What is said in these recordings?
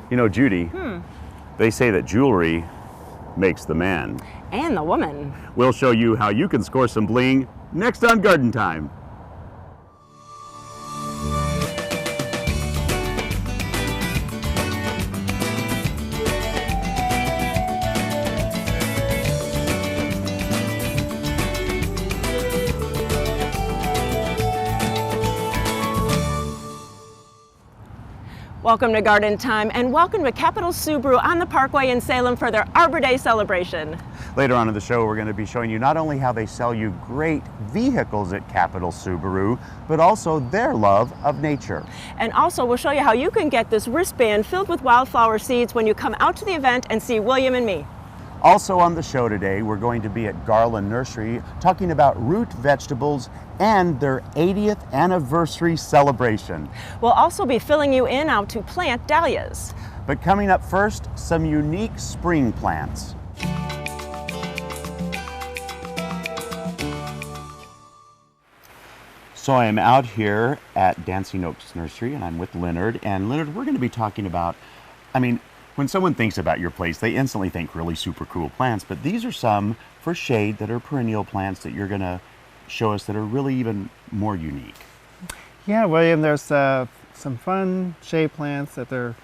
You know, Judy, they say that jewelry makes the man. And the woman. We'll show you how you can score some bling next on Garden Time. Welcome to Garden Time, and welcome to Capital Subaru on the Parkway in Salem for their Arbor Day celebration. Later on in the show, we're going to be showing you not only how they sell you great vehicles at Capital Subaru, but also their love of nature. And also, we'll show you how you can get this wristband filled with wildflower seeds when you come out to the event and see William and me. Also on the show today, we're going to be at Garland Nursery talking about root vegetables and their 80th anniversary celebration. We'll also be filling you in how to plant dahlias. But coming up first, some unique spring plants. So I am out here at Dancing Oaks Nursery, and I'm with Leonard. And Leonard, we're going to be talking about, when someone thinks about your place, they instantly think really super cool plants, but these are some for shade that are perennial plants that you're going to show us that are really even more unique. Yeah, William, there's some fun shade plants that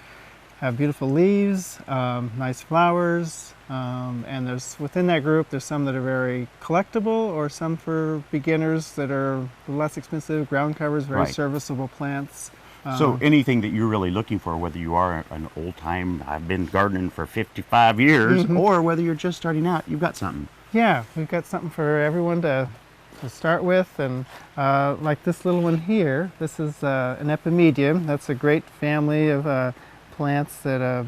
have beautiful leaves, nice flowers, and within that group there's some that are very collectible, or some for beginners that are less expensive, ground covers, very serviceable plants. So anything that you're really looking for, whether you are an old-time, I've been gardening for 55 years, or whether you're just starting out, you've got something. Yeah, we've got something for everyone to start with. And like this little one here, this is an epimedium. That's a great family of plants that are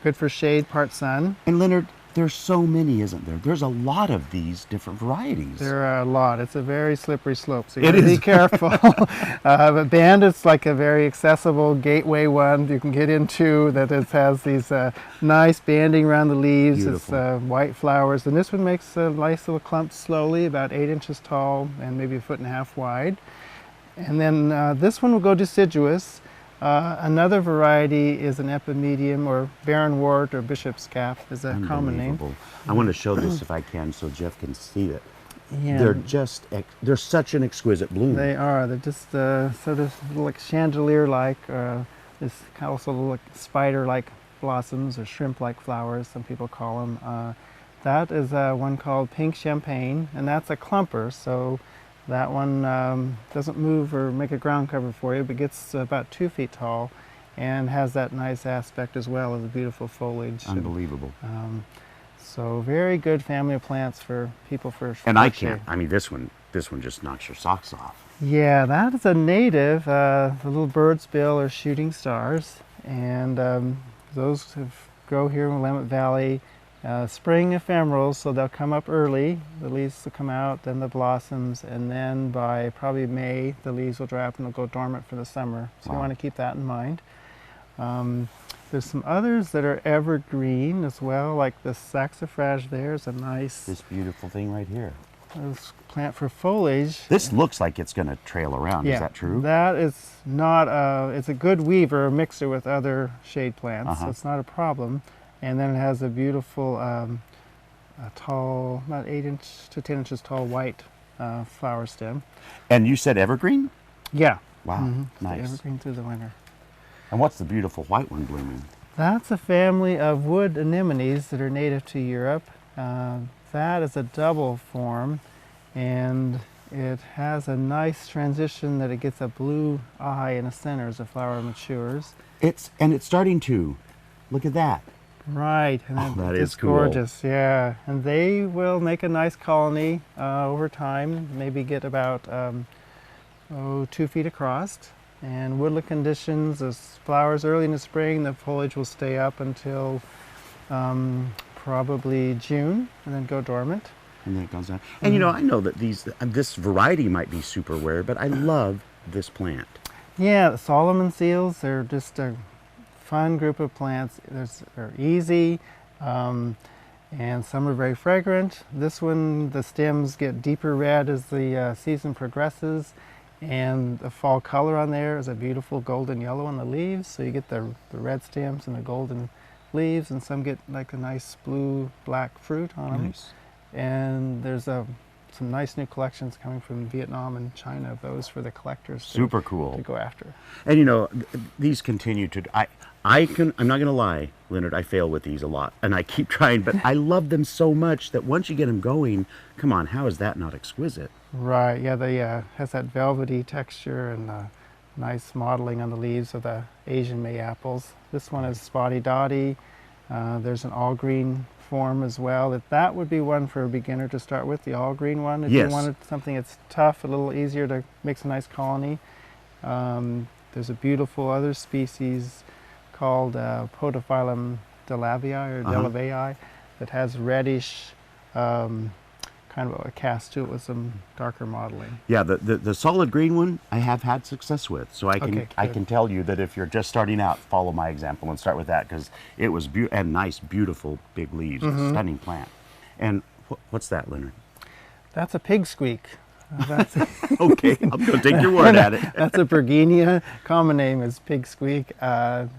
good for shade, part sun. And Leonard, there's so many, isn't there? There's a lot of these different varieties. There are a lot. It's a very slippery slope, so you gotta be careful. But bandit's like a very accessible gateway one you can get into, that has these nice banding around the leaves. Beautiful. It's white flowers, and this one makes a nice little clump slowly, about 8 inches tall and maybe 1.5 feet wide. And then this one will go deciduous. Another variety is an epimedium, or barrenwort, or bishop's cap is a common name. I want to show this if I can, so Jeff can see it. Yeah. They're such an exquisite bloom. They are. They're just sort of like chandelier-like. This also like spider-like blossoms, or shrimp-like flowers, some people call them. That is one called pink champagne, and that's a clumper. So that one doesn't move or make a ground cover for you, but gets about 2 feet tall and has that nice aspect as well as the beautiful foliage. Unbelievable. So very good family of plants for people for And I can't, this one just knocks your socks off. Yeah, that is a native, the little bird's bill or shooting stars, and those grow here in the Willamette Valley. Spring ephemerals, so they'll come up early, the leaves will come out, then the blossoms, and then by probably May the leaves will dry up and they'll go dormant for the summer. So you want to keep that in mind. There's some others that are evergreen as well, like the saxifrage. There's a nice, this beautiful thing right here. Plant for foliage. This looks like it's going to trail around. Yeah, is that true? That is not it's a good weaver, a mixer with other shade plants, so it's not a problem. And then it has a beautiful, tall, about 8 to 10 inches tall white flower stem. And you said evergreen? Yeah. Wow, nice. Evergreen through the winter. And what's the beautiful white one blooming? That's a family of wood anemones that are native to Europe. That is a double form, and it has a nice transition that it gets a blue eye in the center as the flower matures. It's starting to. Look at that. Right, and that it's is cool. Gorgeous, yeah. And they will make a nice colony over time, maybe get about 2 feet across. And woodland conditions, as flowers early in the spring, the foliage will stay up until probably June, and then go dormant. And then it goes down. And you know, I know that this variety might be super rare, but I love this plant. Yeah, the Solomon seals, they're just a fun group of plants. They're easy, and some are very fragrant. This one, the stems get deeper red as the season progresses, And the fall color on there is a beautiful golden yellow on the leaves, so you get the red stems and the golden leaves, and some get like a nice blue black fruit on them. Nice. And there's some nice new collections coming from Vietnam and China of those for the collectors Super cool. to go after. And you know, these continue to, I'm not going to lie, Leonard, I fail with these a lot and I keep trying, but I love them so much that once you get them going, come on, how is that not exquisite? Right, yeah, they has that velvety texture and nice modeling on the leaves of the Asian May apples. This one is spotty dotty. There's an all green form as well. That would be one for a beginner to start with, the all green one. If Yes. you wanted something that's tough, a little easier to make a nice colony. There's a beautiful other species called Podophyllum delavii or delavii that has reddish kind of a cast to it with some darker modeling. Yeah, the solid green one I have had success with, so I can Okay, I good. can tell you that if you're just starting out, follow my example and start with that because it was and nice, beautiful big leaves, stunning plant. And what's that, Leonard? That's a pig squeak. That's Okay, I'm going to take your word at it. That's a Bergenia. Common name is pig squeak.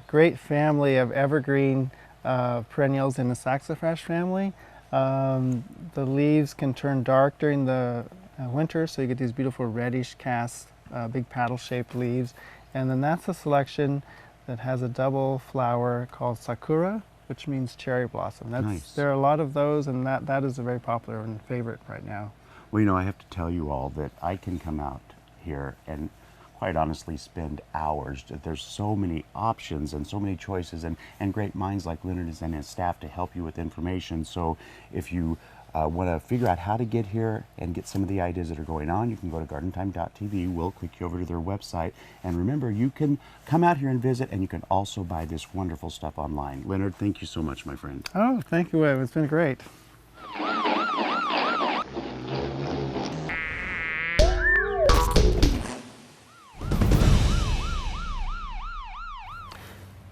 Great family of evergreen perennials in the saxifrage family. The leaves can turn dark during the winter, so you get these beautiful reddish cast, big paddle-shaped leaves. And then that's a selection that has a double flower called sakura, which means cherry blossom. Nice. There are a lot of those, and that is a very popular and favorite right now. Well, you know, I have to tell you all that I can come out here and quite honestly spend hours. There's so many options and so many choices and great minds like Leonard and his staff to help you with information. So if you want to figure out how to get here and get some of the ideas that are going on, you can go to gardentime.tv. We'll click you over to their website. And remember, you can come out here and visit, and you can also buy this wonderful stuff online. Leonard, thank you so much, my friend. Oh, thank you, Webb. It's been great.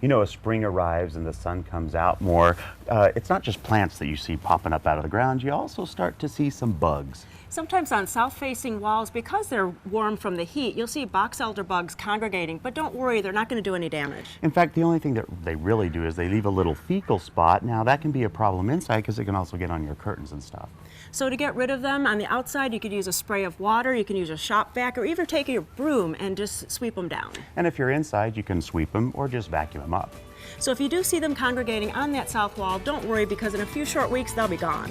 You know, as spring arrives and the sun comes out more, it's not just plants that you see popping up out of the ground. You also start to see some bugs. Sometimes on south-facing walls, because they're warm from the heat, you'll see box elder bugs congregating, but don't worry, they're not going to do any damage. In fact, the only thing that they really do is they leave a little fecal spot. Now, that can be a problem inside because it can also get on your curtains and stuff. So to get rid of them on the outside, you could use a spray of water, you can use a shop vac, or even take your broom and just sweep them down. And if you're inside, you can sweep them or just vacuum them up. So if you do see them congregating on that south wall, don't worry because in a few short weeks, they'll be gone.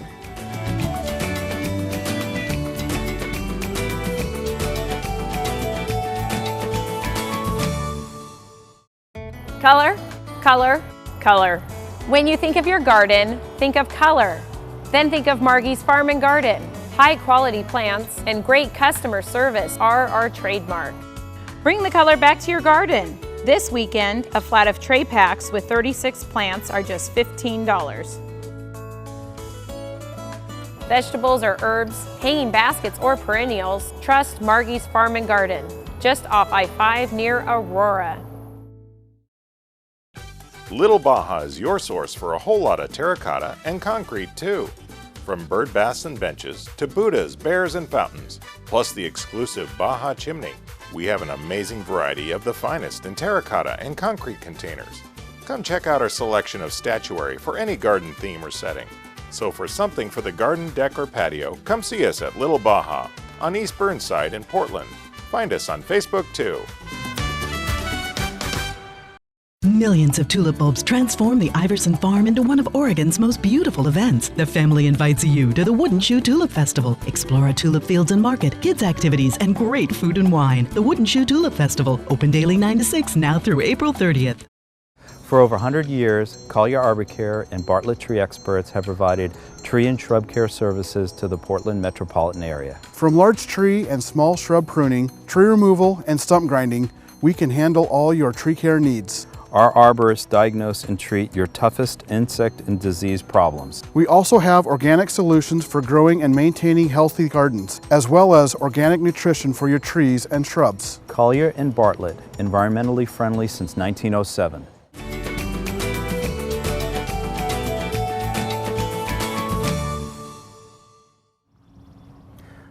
Color, color, color. When you think of your garden, think of color. Then think of Margie's Farm and Garden. High quality plants and great customer service are our trademark. Bring the color back to your garden. This weekend, a flat of tray packs with 36 plants are just $15. Vegetables or herbs, hanging baskets or perennials, trust Margie's Farm and Garden, just off I-5 near Aurora. Little Baja is your source for a whole lot of terracotta and concrete too. From bird baths and benches to Buddhas, bears, and fountains, plus the exclusive Baja chimney. We have an amazing variety of the finest in terracotta and concrete containers. Come check out our selection of statuary for any garden theme or setting. So for something for the garden, deck, or patio, come see us at Little Baja on East Burnside in Portland. Find us on Facebook too. Millions of tulip bulbs transform the Iverson Farm into one of Oregon's most beautiful events. The family invites you to the Wooden Shoe Tulip Festival. Explore our tulip fields and market, kids activities, and great food and wine. The Wooden Shoe Tulip Festival, open daily 9 to 6, now through April 30th. For over 100 years, Collier Arbor Care and Bartlett Tree Experts have provided tree and shrub care services to the Portland metropolitan area. From large tree and small shrub pruning, tree removal, and stump grinding, we can handle all your tree care needs. Our arborists diagnose and treat your toughest insect and disease problems. We also have organic solutions for growing and maintaining healthy gardens, as well as organic nutrition for your trees and shrubs. Collier and Bartlett, environmentally friendly since 1907.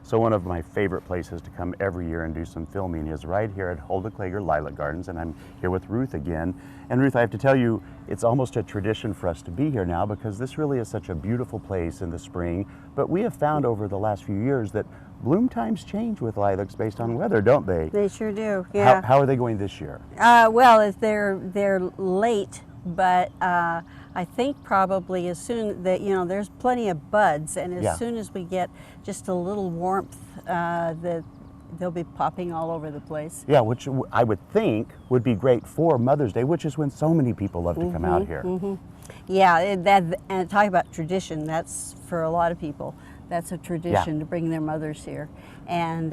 So one of my favorite places to come every year and do some filming is right here at Hulda Klager Lilac Gardens, and I'm here with Ruth again. And Ruth, I have to tell you, it's almost a tradition for us to be here now because this really is such a beautiful place in the spring. But we have found over the last few years that bloom times change with lilacs based on weather, don't they? They sure do, yeah. How are they going this year? Well, they're late, but I think probably as soon that, there's plenty of buds, and as soon as we get just a little warmth, they'll be popping all over the place. Yeah, which I would think would be great for Mother's Day, which is when so many people love to come out here. Yeah, and talk about tradition, that's for a lot of people. That's a tradition to bring their mothers here. And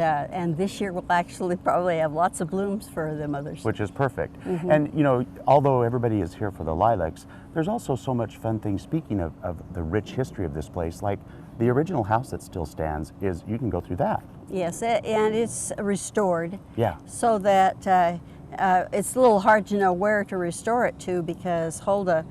this year we'll actually probably have lots of blooms for the mothers. Which is perfect. And although everybody is here for the lilacs, there's also so much fun things. Speaking of the rich history of this place, like the original house that still stands you can go through that. Yes, and it's restored. Yeah. So that it's a little hard to know where to restore it to because Hulda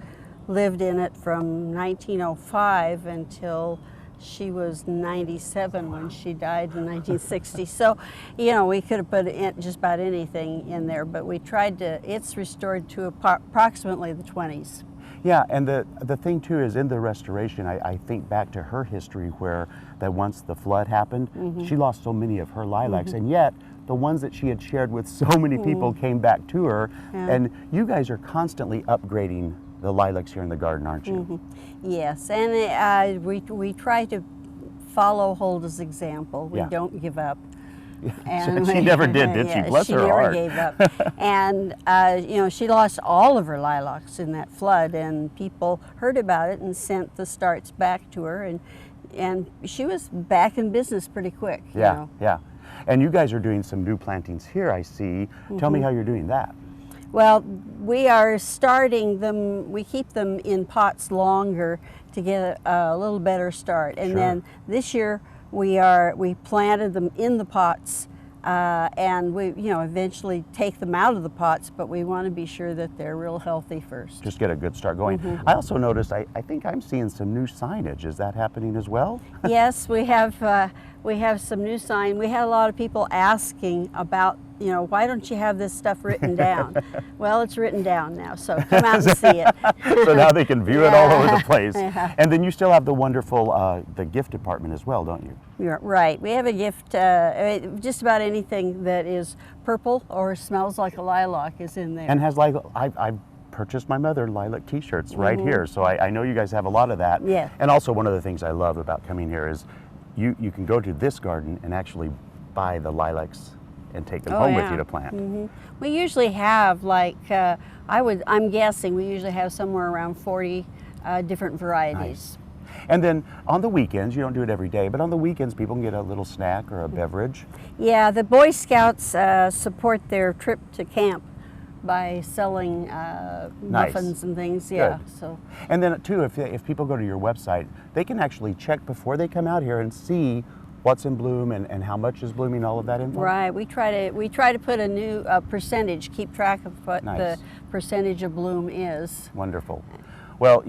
lived in it from 1905 until she was 97 when she died in 1960. So, we could have put just about anything in there, but we tried to, it's restored to approximately the 20s. Yeah, and the thing too is in the restoration, I think back to her history where that once the flood happened, she lost so many of her lilacs, and yet the ones that she had shared with so many people came back to her, and you guys are constantly upgrading the lilacs here in the garden, aren't you? Yes, and we try to follow Hulda's example. We don't give up. And she never did she? Bless her heart. She never gave up. And, she lost all of her lilacs in that flood, and people heard about it and sent the starts back to her, and she was back in business pretty quick. Yeah. And you guys are doing some new plantings here, I see. Tell me how you're doing that. Well, we are starting them, we keep them in pots longer to get a little better start. And then this year we planted them in the pots and we eventually take them out of the pots, but we want to be sure that they're real healthy first. Just get a good start going. I also noticed, I think I'm seeing some new signage. Is that happening as well? Yes, we have some new sign. We had a lot of people asking about, why don't you have this stuff written down? Well, it's written down now, so come out and see it. So now they can view it all over the place. And then you still have the wonderful, the gift department as well, don't you? You're right. We have a gift, just about anything that is purple or smells like a lilac is in there. And has I've purchased my mother lilac t-shirts right here, so I know you guys have a lot of that. Yeah. And also one of the things I love about coming here is you can go to this garden and actually buy the lilacs and take them home with you to plant. We usually have I'm guessing we usually have somewhere around 40 different varieties. Nice. And then on the weekends, you don't do it every day, but on the weekends people can get a little snack or a beverage. Yeah, the Boy Scouts support their trip to camp by selling muffins and things. Yeah. Good. So. And then too, if people go to your website, they can actually check before they come out here and see what's in bloom and how much is blooming, all of that info. Right. We try to put a new percentage, keep track of what the percentage of bloom is. Wonderful. Well,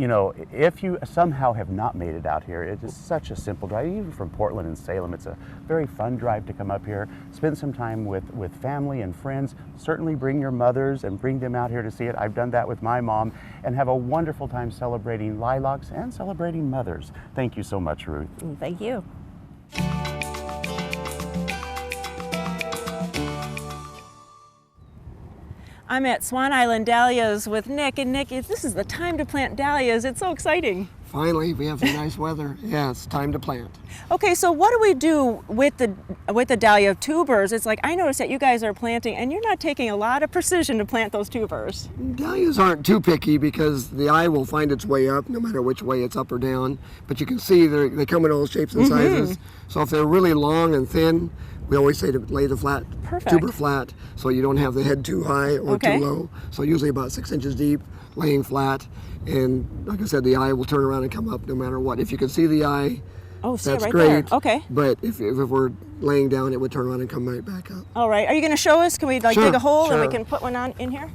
if you somehow have not made it out here, it is such a simple drive. Even from Portland and Salem, it's a very fun drive to come up here, spend some time with family and friends. Certainly bring your mothers and bring them out here to see it. I've done that with my mom, and have a wonderful time celebrating lilacs and celebrating mothers. Thank you so much, Ruth. Thank you. I'm at Swan Island Dahlias with Nick, and Nick, this is the time to plant dahlias. It's so exciting. Finally, we have some nice weather. Yeah, it's time to plant. Okay, so what do we do with the dahlia tubers? It's like I noticed that you guys are planting, and you're not taking a lot of precision to plant those tubers. Dahlias aren't too picky because the eye will find its way up no matter which way it's up or down. But you can see they come in all shapes and sizes. So if they're really long and thin, we always say to lay the tuber flat so you don't have the head too high or too low. So usually about 6 inches deep, laying flat. And like I said, the eye will turn around and come up no matter what. If you can see the eye, that's right great. There. Okay. But if we're laying down, it would turn around and come right back up. All right. Are you going to show us? Can we dig a hole and we can put one in here?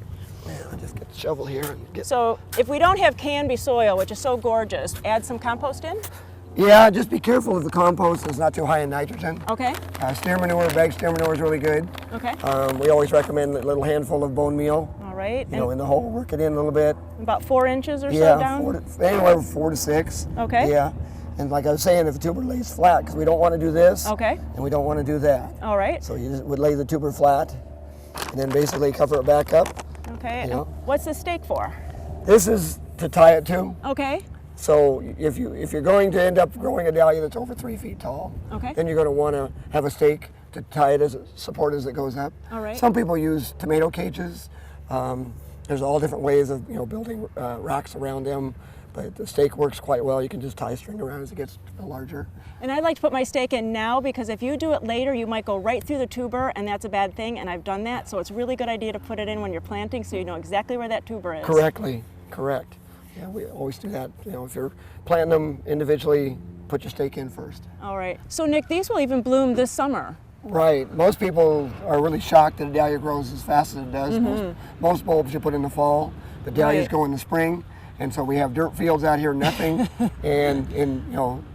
Yeah, I'll just get the shovel here and get. So if we don't have canby soil, which is so gorgeous, add some compost in? Yeah, just be careful if the compost is not too high in nitrogen. Okay. Steer manure, bag steer manure is really good. Okay. We always recommend a little handful of bone meal. All right. You know, in the hole, work it in a little bit. About 4 inches or so Yeah, down? anywhere from 4 to 6. Okay. Yeah. And like I was saying, if the tuber lays flat, because we don't want to do this. Okay. And we don't want to do that. All right. So you just would lay the tuber flat, and then basically cover it back up. Okay. You know. What's the stake for? This is to tie it to. Okay. So if you're going to end up growing a dahlia that's over 3 feet tall, Okay. then you're going to want to have a stake to tie it as support as it goes up. All right. Some people use tomato cages. There's all different ways of building racks around them, but the stake works quite well. You can just tie string around as it gets larger. And I'd like to put my stake in now because if you do it later, you might go right through the tuber, and that's a bad thing, and I've done that. So it's a really good idea to put it in when you're planting so you know exactly where that tuber is. Correctly, correct. Yeah, we always do that. If you're planting them individually, put your stake in first. All right. So Nick, these will even bloom this summer. Right. Most people are really shocked that a dahlia grows as fast as it does. Mm-hmm. Most bulbs you put in the fall. The dahlias Right. go in the spring. And so we have dirt fields out here, nothing. And in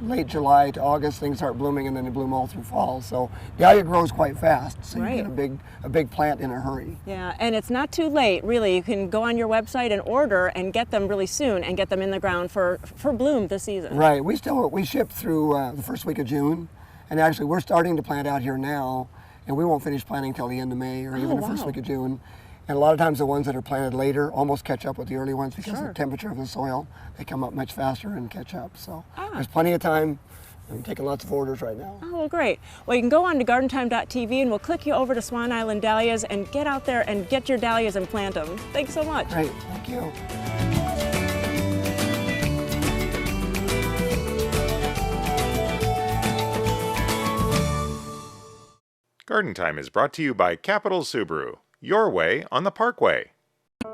late July to August, things start blooming, and then they bloom all through fall. So dahlia grows quite fast. So Right. you get a big plant in a hurry. Yeah, and it's not too late, really. You can go on your website and order and get them really soon and get them in the ground for bloom this season. Right. We ship through the first week of June, and actually we're starting to plant out here now, and we won't finish planting till the end of May or even the first week of June. And a lot of times the ones that are planted later almost catch up with the early ones because of the temperature of the soil. They come up much faster and catch up. So there's plenty of time. I'm taking lots of orders right now. Oh, great. Well, you can go on to gardentime.tv and we'll click you over to Swan Island Dahlias and get out there and get your dahlias and plant them. Thanks so much. Great. Thank you. Garden Time is brought to you by Capital Subaru, your way on the Parkway.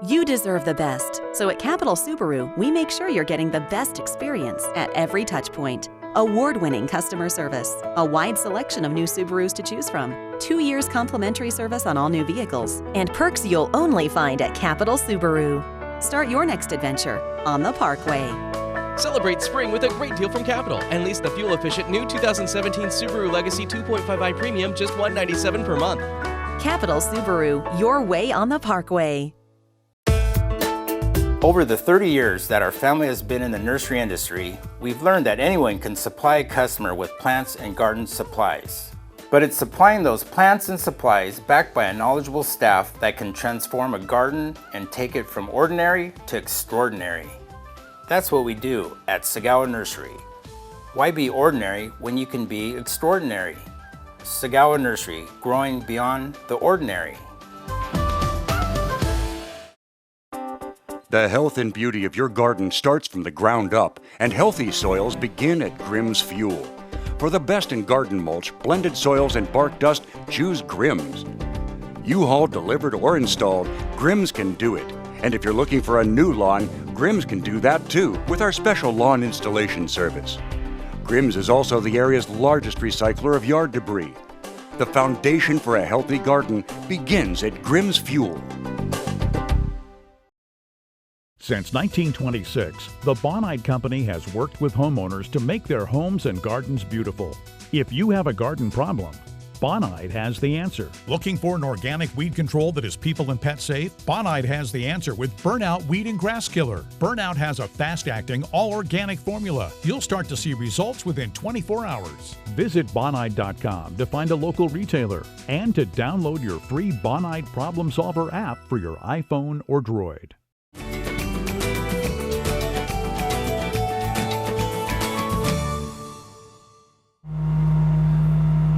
You deserve the best, so at Capital Subaru, we make sure you're getting the best experience at every touch point. Award-winning customer service, a wide selection of new Subarus to choose from, 2 years complimentary service on all new vehicles, and perks you'll only find at Capital Subaru. Start your next adventure on the Parkway. Celebrate spring with a great deal from Capital and lease the fuel-efficient new 2017 Subaru Legacy 2.5i Premium just $197 per month. Capital Subaru, your way on the Parkway. Over the 30 years that our family has been in the nursery industry, we've learned that anyone can supply a customer with plants and garden supplies. But it's supplying those plants and supplies backed by a knowledgeable staff that can transform a garden and take it from ordinary to extraordinary. That's what we do at Sagawa Nursery. Why be ordinary when you can be extraordinary? Sagawa Nursery, growing beyond the ordinary. The health and beauty of your garden starts from the ground up, and healthy soils begin at Grimm's Fuel. For the best in garden mulch, blended soils, and bark dust, choose Grimm's. U-Haul delivered or installed, Grimm's can do it. And if you're looking for a new lawn, Grimm's can do that too with our special lawn installation service. Grimm's is also the area's largest recycler of yard debris. The foundation for a healthy garden begins at Grimm's Fuel. Since 1926, the Bonide Company has worked with homeowners to make their homes and gardens beautiful. If you have a garden problem, Bonide has the answer. Looking for an organic weed control that is people and pet safe? Bonide has the answer with Burnout Weed and Grass Killer. Burnout has a fast-acting, all-organic formula. You'll start to see results within 24 hours. Visit Bonide.com to find a local retailer and to download your free Bonide Problem Solver app for your iPhone or Droid.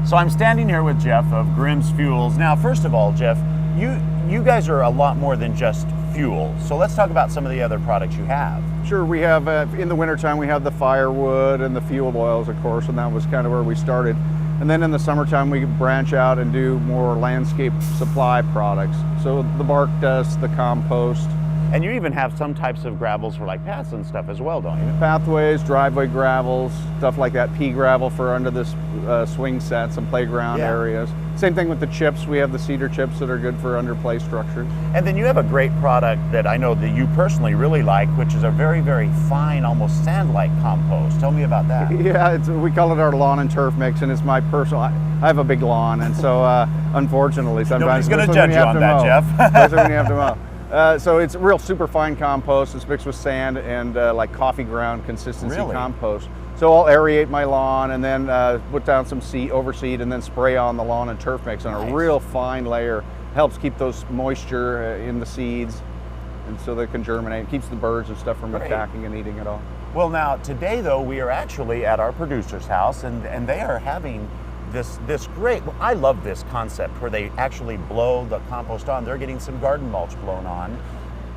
So I'm standing here with Jeff of Grimm's Fuels. Now, first of all, Jeff, you guys are a lot more than just fuel. So let's talk about some of the other products you have. Sure, we have, in the wintertime, we have the firewood and the fuel oils, of course, and that was kind of where we started. And then in the summertime, we branch out and do more landscape supply products. So the bark dust, the compost. And you even have some types of gravels for like paths and stuff as well, don't you? Pathways, driveway gravels, stuff like that, pea gravel for under the swing sets and playground areas. Same thing with the chips. We have the cedar chips that are good for underplay structures. And then you have a great product that I know that you personally really like, which is a very, very fine, almost sand-like compost. Tell me about that. Yeah, we call it our lawn and turf mix, and it's my personal. I have a big lawn, and so unfortunately, sometimes nobody's going to judge you on that, Jeff. Especially when you have to mow. So it's real super fine compost. It's mixed with sand and like coffee ground consistency compost. So I'll aerate my lawn and then put down some overseed and then spray on the lawn and turf mix on a real fine layer. Helps keep those moisture in the seeds, and so they can germinate. It keeps the birds and stuff from attacking and eating it all. Well, now today though we are actually at our producer's house, and they are having this great. Well, I love this concept where they actually blow the compost on. They're getting some garden mulch blown on.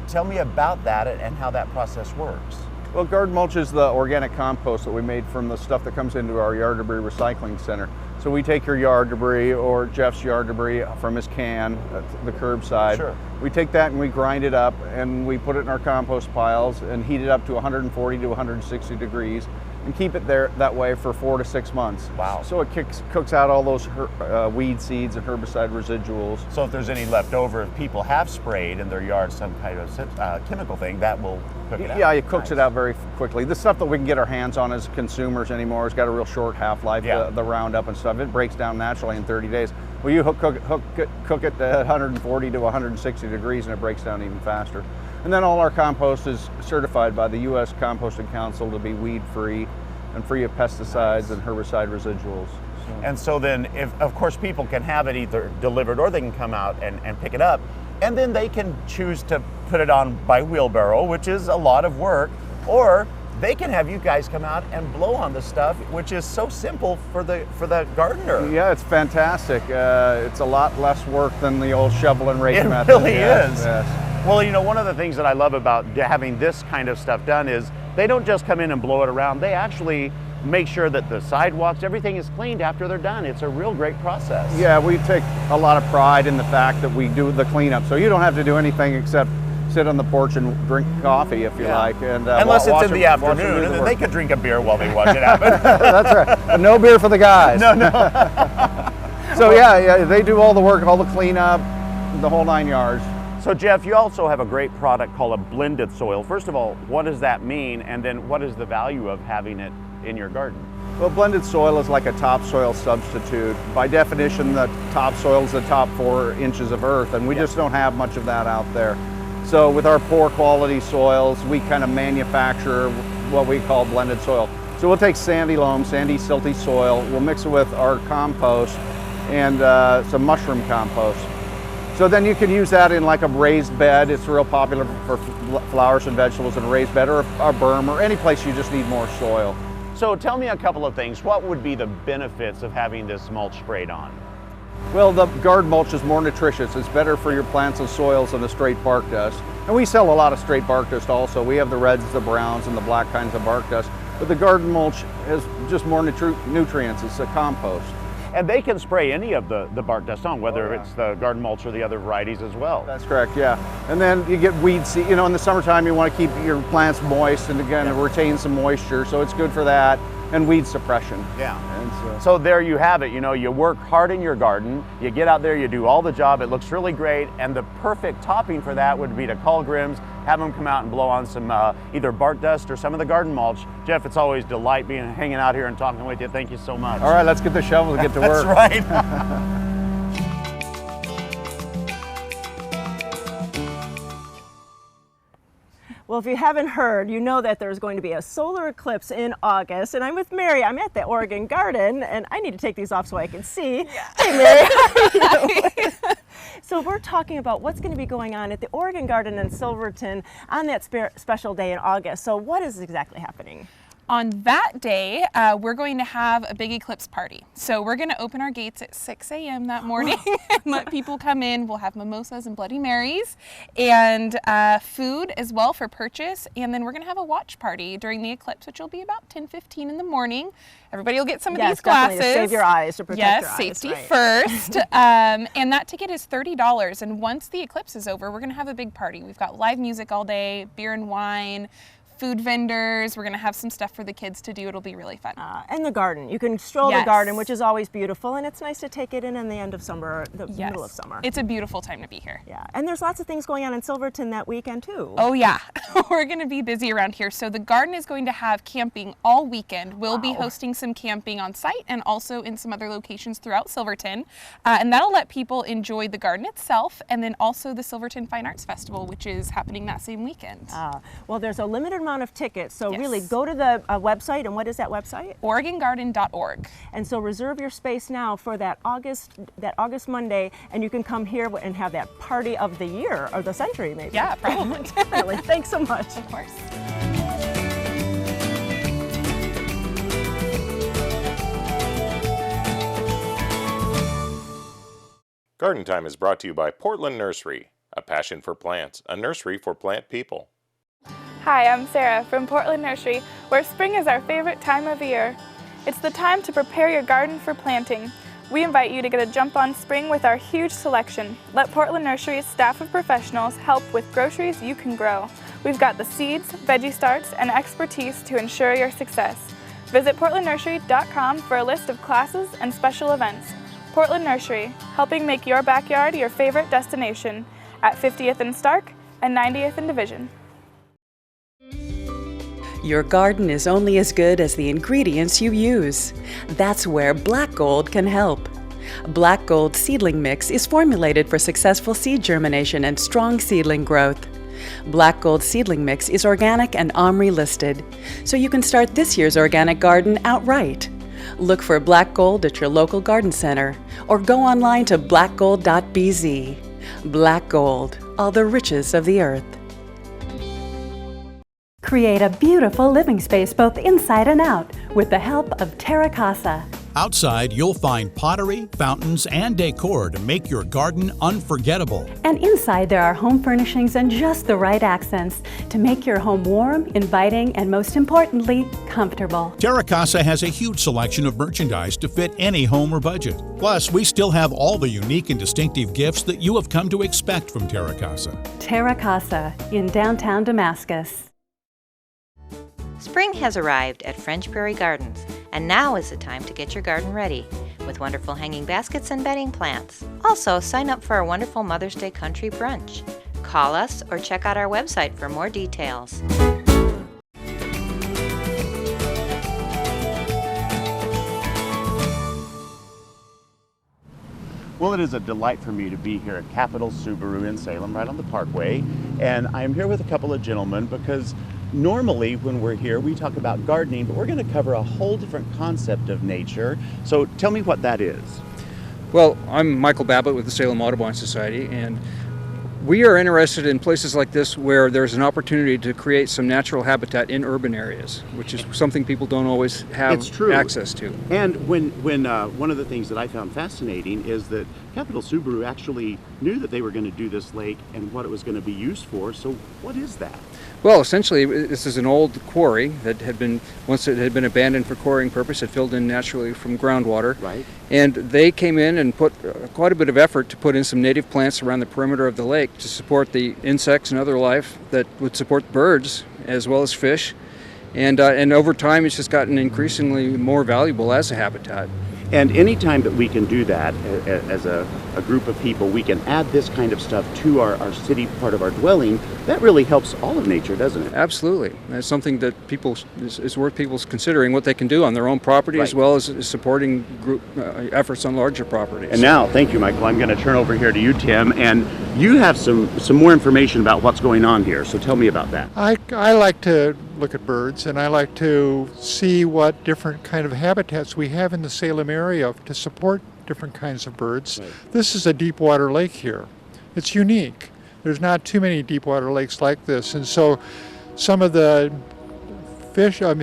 Tell me about that and how that process works. Well, garden mulch is the organic compost that we made from the stuff that comes into our yard debris recycling center. So we take your yard debris or Jeff's yard debris from his can at the curbside. Sure. We take that and we grind it up and we put it in our compost piles and heat it up to 140 to 160 degrees and keep it there that way for 4 to 6 months. Wow. So it cooks out all those weed seeds and herbicide residuals. So if there's any left over, if people have sprayed in their yard some kind of chemical thing, that will cook it out. Yeah, it cooks it out very quickly. The stuff that we can get our hands on as consumers anymore has got a real short half-life, the Roundup and stuff. It breaks down naturally in 30 days. Well, you cook it at 140 to 160 degrees and it breaks down even faster. And then all our compost is certified by the U.S. Composting Council to be weed-free and free of pesticides and herbicide residuals. And so then, of course, people can have it either delivered or they can come out and pick it up. And then they can choose to put it on by wheelbarrow, which is a lot of work, or they can have you guys come out and blow on the stuff, which is so simple for the gardener. Yeah, it's fantastic. It's a lot less work than the old shovel and rake method. It really is. Yes. Well, you know, one of the things that I love about having this kind of stuff done is they don't just come in and blow it around. They actually make sure that the sidewalks, everything is cleaned after they're done. It's a real great process. Yeah, we take a lot of pride in the fact that we do the cleanup. So you don't have to do anything except sit on the porch and drink coffee if you like. And unless it's in the afternoon, and then they could drink a beer while they watch it happen. That's right. But no beer for the guys. No. So yeah, they do all the work, all the cleanup, the whole 9 yards. So Jeff, you also have a great product called a blended soil. First of all, what does that mean? And then what is the value of having it in your garden? Well, blended soil is like a topsoil substitute. By definition, the topsoil is the top 4 inches of earth, and we just don't have much of that out there. So with our poor quality soils, we kind of manufacture what we call blended soil. So we'll take sandy loam, sandy silty soil, we'll mix it with our compost and some mushroom compost. So then you can use that in like a raised bed. It's real popular for flowers and vegetables in a raised bed or a berm or any place you just need more soil. So tell me a couple of things. What would be the benefits of having this mulch sprayed on? Well, the garden mulch is more nutritious. It's better for your plants and soils than the straight bark dust. And we sell a lot of straight bark dust also. We have the reds, the browns, and the black kinds of bark dust. But the garden mulch has just more nutrients. It's a compost. And they can spray any of the bark dust on, whether it's the garden mulch or the other varieties as well. That's correct, yeah. And then you get weed seed. You know, in the summertime you want to keep your plants moist and again retain some moisture, so it's good for that. And weed suppression. Yeah. And so there you have it. You know, you work hard in your garden, you get out there, you do all the job, it looks really great, and the perfect topping for that would be to call Grimm's, have them come out and blow on some either bark dust or some of the garden mulch. Jeff, it's always a delight hanging out here and talking with you. Thank you so much. All right, let's get the shovel and get to work. That's right. Well, if you haven't heard, you know that there's going to be a solar eclipse in August, and I'm with Mary. I'm at the Oregon Garden, and I need to take these off so I can see. Yeah. Hey, Mary. So we're talking about what's going to be going on at the Oregon Garden in Silverton on that special day in August. So what is exactly happening? On that day, we're going to have a big eclipse party. So we're going to open our gates at 6 a.m. that morning and let people come in. We'll have mimosas and Bloody Marys and food as well for purchase. And then we're going to have a watch party during the eclipse, which will be about 10:15 in the morning. Everybody will get some of these glasses. To save your eyes, to protect your eyes. Yes, safety first. And that ticket is $30. And once the eclipse is over, we're going to have a big party. We've got live music all day, beer and wine, food vendors. We're going to have some stuff for the kids to do. It'll be really fun. And the garden. You can stroll the garden, which is always beautiful, and it's nice to take it in the end of summer, the middle of summer. It's a beautiful time to be here. Yeah, and there's lots of things going on in Silverton that weekend too. Oh yeah, we're going to be busy around here. So the garden is going to have camping all weekend. We'll be hosting some camping on site and also in some other locations throughout Silverton. And that'll let people enjoy the garden itself and then also the Silverton Fine Arts Festival, which is happening that same weekend. Well, there's a limited amount of tickets, so really go to the website. And what is that website? OregonGarden.org. And so reserve your space now for that August Monday, and you can come here and have that party of the year or the century, maybe. Yeah, probably. Definitely. Thanks so much. Of course. Garden Time is brought to you by Portland Nursery, a passion for plants, a nursery for plant people. Hi, I'm Sarah from Portland Nursery, where spring is our favorite time of year. It's the time to prepare your garden for planting. We invite you to get a jump on spring with our huge selection. Let Portland Nursery's staff of professionals help with groceries you can grow. We've got the seeds, veggie starts, and expertise to ensure your success. Visit portlandnursery.com for a list of classes and special events. Portland Nursery, helping make your backyard your favorite destination at 50th and Stark and 90th and Division. Your garden is only as good as the ingredients you use. That's where Black Gold can help. Black Gold seedling mix is formulated for successful seed germination and strong seedling growth. Black Gold seedling mix is organic and OMRI listed, so you can start this year's organic garden outright. Look for Black Gold at your local garden center or go online to blackgold.bz. Black Gold, all the riches of the earth. Create a beautiful living space both inside and out with the help of Terra Casa. Outside, you'll find pottery, fountains, and decor to make your garden unforgettable. And inside, there are home furnishings and just the right accents to make your home warm, inviting, and most importantly, comfortable. Terra Casa has a huge selection of merchandise to fit any home or budget. Plus, we still have all the unique and distinctive gifts that you have come to expect from Terra Casa. Terra Casa in downtown Damascus. Spring has arrived at French Prairie Gardens, and now is the time to get your garden ready with wonderful hanging baskets and bedding plants. Also, sign up for our wonderful Mother's Day Country Brunch. Call us or check out our website for more details. Well, it is a delight for me to be here at Capital Subaru in Salem, right on the Parkway. And I'm here with a couple of gentlemen because normally when we're here, we talk about gardening, but we're going to cover a whole different concept of nature. So tell me what that is. Well, I'm Michael Babbitt with the Salem Audubon Society, and we are interested in places like this where there's an opportunity to create some natural habitat in urban areas, which is something people don't always have access to. And when one of the things that I found fascinating is that Capital Subaru actually knew that they were going to do this lake and what it was going to be used for. So what is that? Well, essentially, this is an old quarry that had been, once it had been abandoned for quarrying purpose, it filled in naturally from groundwater. Right. And they came in and put quite a bit of effort to put in some native plants around the perimeter of the lake to support the insects and other life that would support birds as well as fish. And over time, it's just gotten increasingly more valuable as a habitat. And anytime that we can do that as a group of people, we can add this kind of stuff to our city part of our dwelling, that really helps all of nature, doesn't it? Absolutely. It's something that is worth people considering what they can do on their own property, as well as supporting group efforts on larger properties. And now, thank you, Michael, I'm going to turn over here to you, Tim, and you have some more information about what's going on here, so tell me about that. I like to look at birds, and I like to see what different kind of habitats we have in the Salem area to support different kinds of birds. Right. This is a deep water lake here. It's unique. There's not too many deep water lakes like this, and so some of the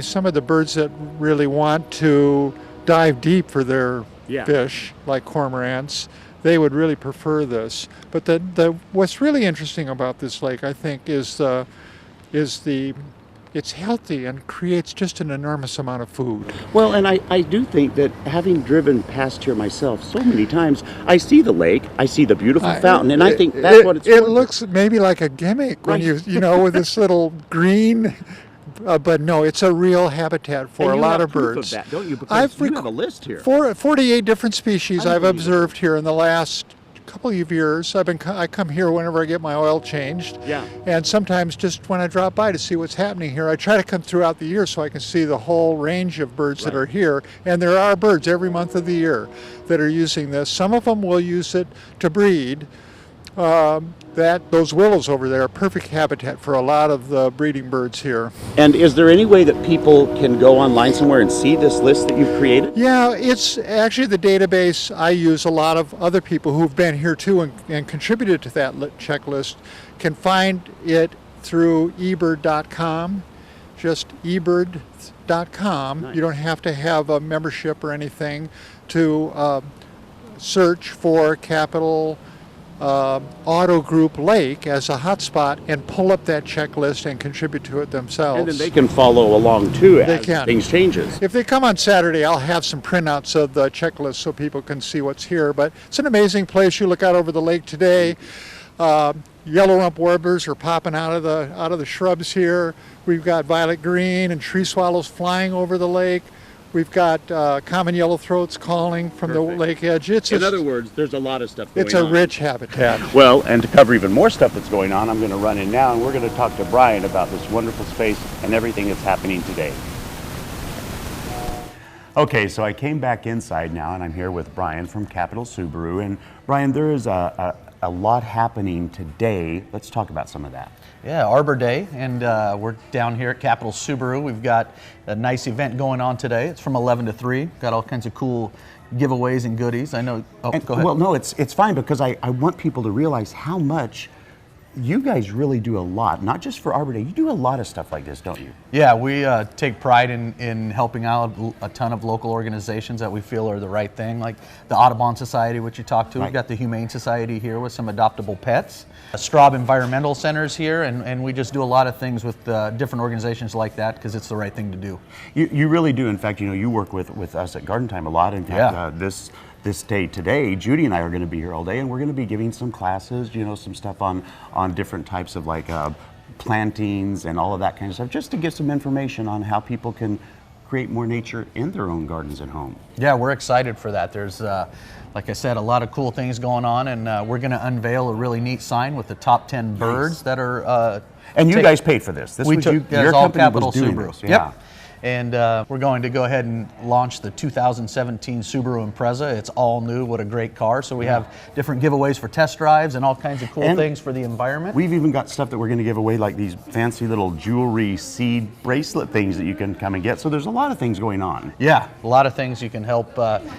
some of the birds that really want to dive deep for their fish, like cormorants, they would really prefer this. But what's really interesting about this lake, I think, is it's healthy and creates just an enormous amount of food. Well, and I do think that having driven past here myself so many times, I see the lake, I see the beautiful fountain, and I think that's what it's for. It looks maybe like a gimmick when you know, with this little green but no, it's a real habitat for a lot of birds. Of that, don't you? Because you have a list here. 48 different species I've observed here in the last couple of years. I come here whenever I get my oil changed. Yeah. And sometimes just when I drop by to see what's happening here. I try to come throughout the year so I can see the whole range of birds that are here. And there are birds every month of the year that are using this. Some of them will use it to breed. Those willows over there are perfect habitat for a lot of the breeding birds here. And is there any way that people can go online somewhere and see this list that you've created? Yeah, it's actually the database I use. A lot of other people who've been here too and contributed to that checklist can find it through ebird.com, just ebird.com. Nice. You don't have to have a membership or anything to search for Capital Auto Group Lake as a hotspot and pull up that checklist and contribute to it themselves. And then they can follow along too as can. things changes. If they come on Saturday, I'll have some printouts of the checklist so people can see what's here. But it's an amazing place. You look out over the lake today. Yellow rump warblers are popping out of the shrubs here. We've got violet green and tree swallows flying over the lake. We've got common yellow throats calling from the lake edge. In other words, there's a lot of stuff going on. It's a rich habitat. Well, and to cover even more stuff that's going on, I'm going to run in now and we're going to talk to Brian about this wonderful space and everything that's happening today. Okay, so I came back inside now and I'm here with Brian from Capital Subaru. And Brian, there is a lot happening today. Let's talk about some of that. Yeah, Arbor Day, and we're down here at Capital Subaru. We've got a nice event going on today. It's from 11 to 3. Got all kinds of cool giveaways and goodies. I know. Oh, go ahead. Well, no, it's fine because I want people to realize how much you guys really do a lot, not just for Arbor Day. You do a lot of stuff like this, don't you? Yeah, we take pride in helping out a ton of local organizations that we feel are the right thing, like the Audubon Society, which you talked to. We've got the Humane Society here with some adoptable pets. Straub Environmental Center's here, and we just do a lot of things with different organizations like that because it's the right thing to do. You really do. In fact, you work with us at Garden Time a lot. In fact, this day today, Judy and I are going to be here all day, and we're going to be giving some classes, some stuff on different types of plantings and all of that kind of stuff, just to give some information on how people can create more nature in their own gardens and home. Yeah, we're excited for that. There's, like I said, a lot of cool things going on, and we're going to unveil a really neat sign with the top 10 birds that are. And you guys paid for this. This was your all company Capital was doing Subaru. this. Yeah. Yep. And we're going to go ahead and launch the 2017 Subaru Impreza. It's all new. What a great car. So we have different giveaways for test drives and all kinds of cool things for the environment. We've even got stuff that we're going to give away, like these fancy little jewelry seed bracelet things that you can come and get. So there's a lot of things going on. Yeah, a lot of things you can help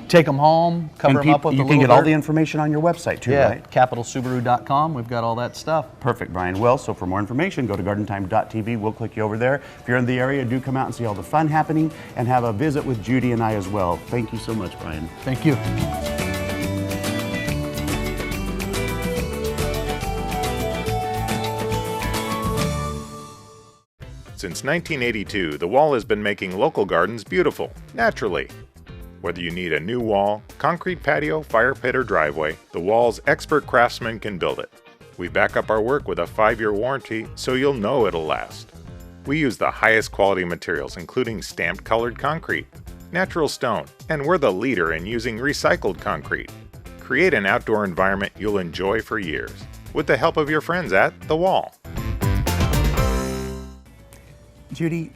take them home, cover them up with a little You can get all the information on your website too, right? CapitalSubaru.com. We've got all that stuff. Perfect, Brian. Well, so for more information, go to gardentime.tv. We'll click you over there. If you're in the area, do come out and see all the fun happening and have a visit with Judy and I as well. Thank you so much, Brian. Thank you. Since 1982, the Wall has been making local gardens beautiful, naturally. Whether you need a new wall, concrete patio, fire pit, or driveway, the Wall's expert craftsmen can build it. We back up our work with a 5-year warranty, so you'll know it'll last. We use the highest quality materials, including stamped colored concrete, natural stone, and we're the leader in using recycled concrete. Create an outdoor environment you'll enjoy for years, with the help of your friends at The Wall. Judy,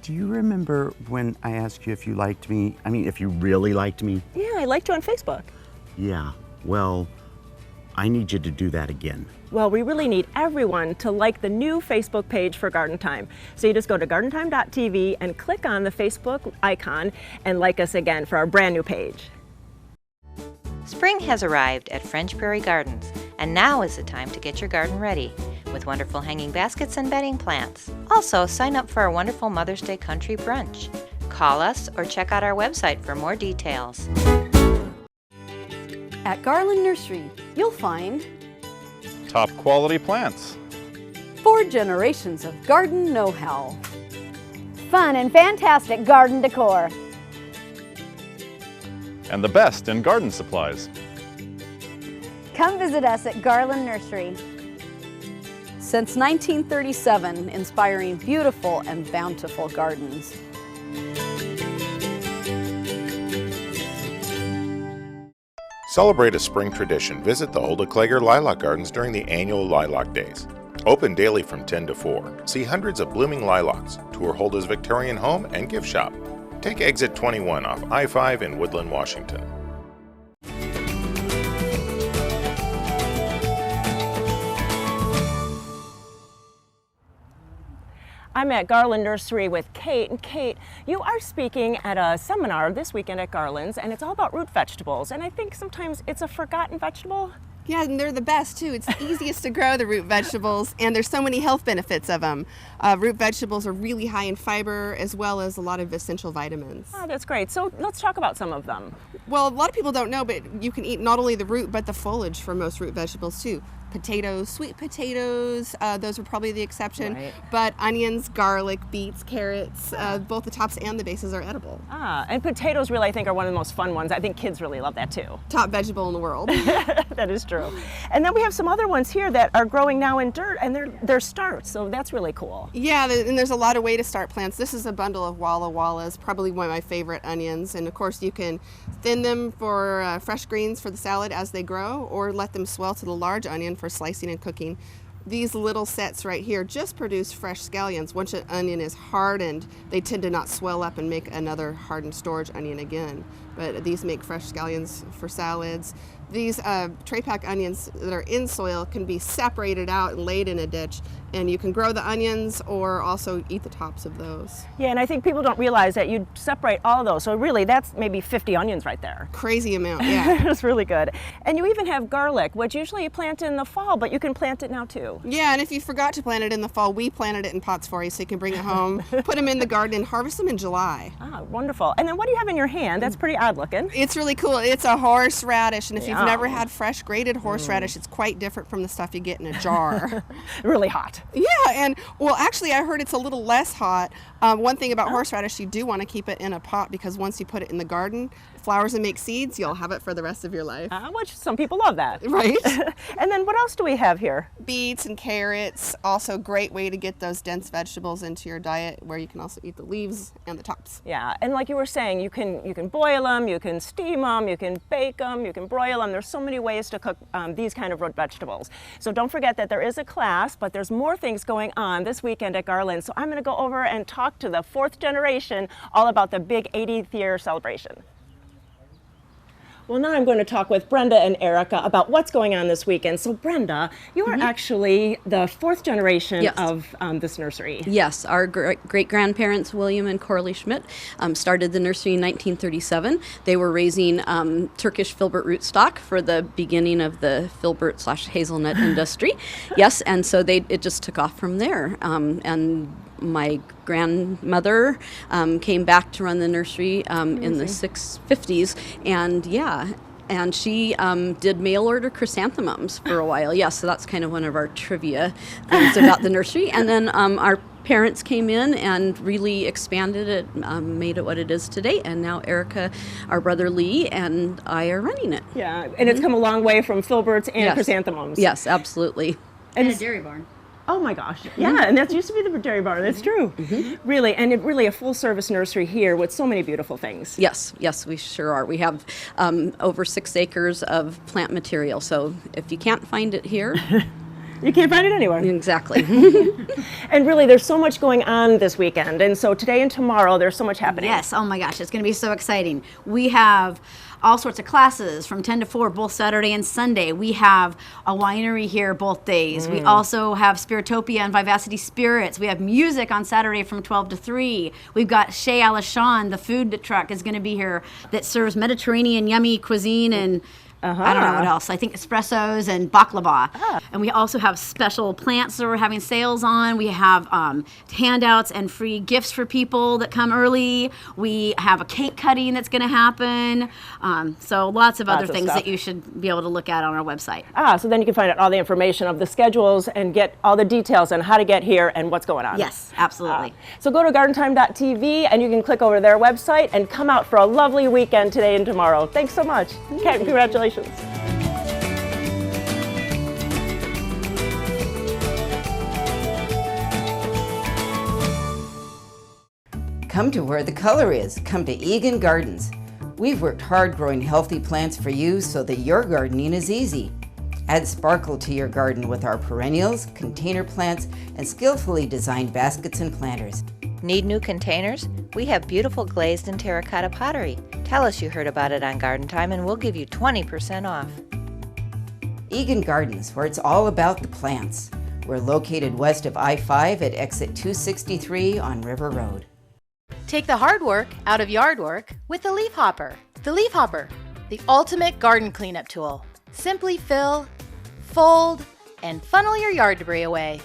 do you remember when I asked you if you liked me? I mean, if you really liked me? Yeah, I liked you on Facebook. Yeah, well, I need you to do that again. Well, we really need everyone to like the new Facebook page for Garden Time. So you just go to gardentime.tv and click on the Facebook icon and like us again for our brand new page. Spring has arrived at French Prairie Gardens, and now is the time to get your garden ready with wonderful hanging baskets and bedding plants. Also, sign up for our wonderful Mother's Day Country Brunch. Call us or check out our website for more details. At Garland Nursery, you'll find top quality plants, 4 generations of garden know-how, fun and fantastic garden decor, and the best in garden supplies. Come visit us at Garland Nursery. Since 1937, inspiring beautiful and bountiful gardens. Celebrate a spring tradition. Visit the Hulda Klager Lilac Gardens during the annual Lilac Days. Open daily from 10 to 4. See hundreds of blooming lilacs. Tour Hulda's Victorian home and gift shop. Take exit 21 off I-5 in Woodland, Washington. I'm at Garland Nursery with Kate. And Kate, you are speaking at a seminar this weekend at Garland's, and it's all about root vegetables. And I think sometimes it's a forgotten vegetable. Yeah, and they're the best too. It's the easiest to grow, the root vegetables, and there's so many health benefits of them. Root vegetables are really high in fiber as well as a lot of essential vitamins. Oh, that's great. So let's talk about some of them. Well, a lot of people don't know, but you can eat not only the root but the foliage for most root vegetables too. Potatoes, sweet potatoes, those are probably the exception, Right. but onions, garlic, beets, carrots, both the tops and the bases are edible. Ah, and potatoes really, I think, are one of the most fun ones. I think kids really love that too. Top vegetable in the world. That is true. And then we have some other ones here that are growing now in dirt, and they're starts, so that's really cool. Yeah, and there's a lot of way to start plants. This is a bundle of Walla Wallas, probably one of my favorite onions, and of course you can thin them for fresh greens for the salad as they grow, or let them swell to the large onion for slicing and cooking. These little sets right here just produce fresh scallions. Once an onion is hardened, they tend to not swell up and make another hardened storage onion again. But these make fresh scallions for salads. These tray pack onions that are in soil can be separated out and laid in a ditch, and you can grow the onions or also eat the tops of those. Yeah, and I think people don't realize that you separate all of those. So really, that's maybe 50 onions right there. Crazy amount, yeah. It's really good. And you even have garlic, which usually you plant in the fall, but you can plant it now too. Yeah, and if you forgot to plant it in the fall, we planted it in pots for you so you can bring it home, put them in the garden, and harvest them in July. Ah, wonderful. And then what do you have in your hand? That's pretty odd looking. It's really cool. It's a horseradish, and if you've never had fresh grated horseradish, it's quite different from the stuff you get in a jar. Really hot. Yeah, and well, actually, I heard it's a little less hot. One thing about horseradish, you do want to keep it in a pot because once you put it in the garden, flowers and make seeds, you'll have it for the rest of your life. Which some people love that. Right. And then what else do we have here? Beets and carrots, also great way to get those dense vegetables into your diet where you can also eat the leaves and the tops. Yeah, and like you were saying, you can boil them, you can steam them, you can bake them, you can broil them. There's so many ways to cook these kind of root vegetables. So don't forget that there is a class, but there's more things going on this weekend at Garland. So I'm going to go over and talk to the 4th generation all about the big 80th year celebration. Well, now I'm going to talk with Brenda and Erica about what's going on this weekend. So Brenda, you are actually the 4th generation of this nursery. Yes, our great-grandparents, William and Corley Schmidt, started the nursery in 1937. They were raising Turkish filbert rootstock for the beginning of the filbert/hazelnut industry. Yes, and so it just took off from there. And my grandmother came back to run the nursery in the 50s, and she did mail order chrysanthemums for a while. Yeah, so that's kind of one of our trivia things about the nursery. And then our parents came in and really expanded it, made it what it is today, and now Erica, our brother Lee, and I are running it. Yeah, and it's come a long way from filberts and chrysanthemums. Yes, absolutely. And a dairy barn. Oh my gosh, yeah, and that used to be the dairy barn, that's true. Really, and really a full-service nursery here with so many beautiful things. Yes, we sure are. We have over 6 acres of plant material, so if you can't find it here... You can't find it anywhere. Exactly. And really, there's so much going on this weekend, and so today and tomorrow, there's so much happening. Yes, oh my gosh, it's going to be so exciting. We have all sorts of classes from 10 to 4, both Saturday and Sunday. We have a winery here both days. We also have Spiritopia and Vivacity Spirits. We have music on Saturday from 12 to 3. We've got Chez Alachon, the food truck, is going to be here that serves Mediterranean yummy cuisine and I don't know what else. I think espressos and baklava. And we also have special plants that we're having sales on. We have handouts and free gifts for people that come early. We have a cake cutting that's going to happen. So lots of other things that you should be able to look at on our website. So then you can find out all the information of the schedules and get all the details on how to get here and what's going on. Yes, absolutely. So go to gardentime.tv and you can click over their website and come out for a lovely weekend today and tomorrow. Thanks so much. Okay, congratulations. Come to where the color is. Come to Egan Gardens. We've worked hard growing healthy plants for you so that your gardening is easy. Add sparkle to your garden with our perennials, container plants, and skillfully designed baskets and planters. Need new containers? We have beautiful glazed and terracotta pottery. Tell us you heard about it on Garden Time and we'll give you 20% off. Egan Gardens, where it's all about the plants. We're located west of I-5 at exit 263 on River Road. Take the hard work out of yard work with the Leaf Hopper. The Leaf Hopper, the ultimate garden cleanup tool. Simply fill, fold, and funnel your yard debris away.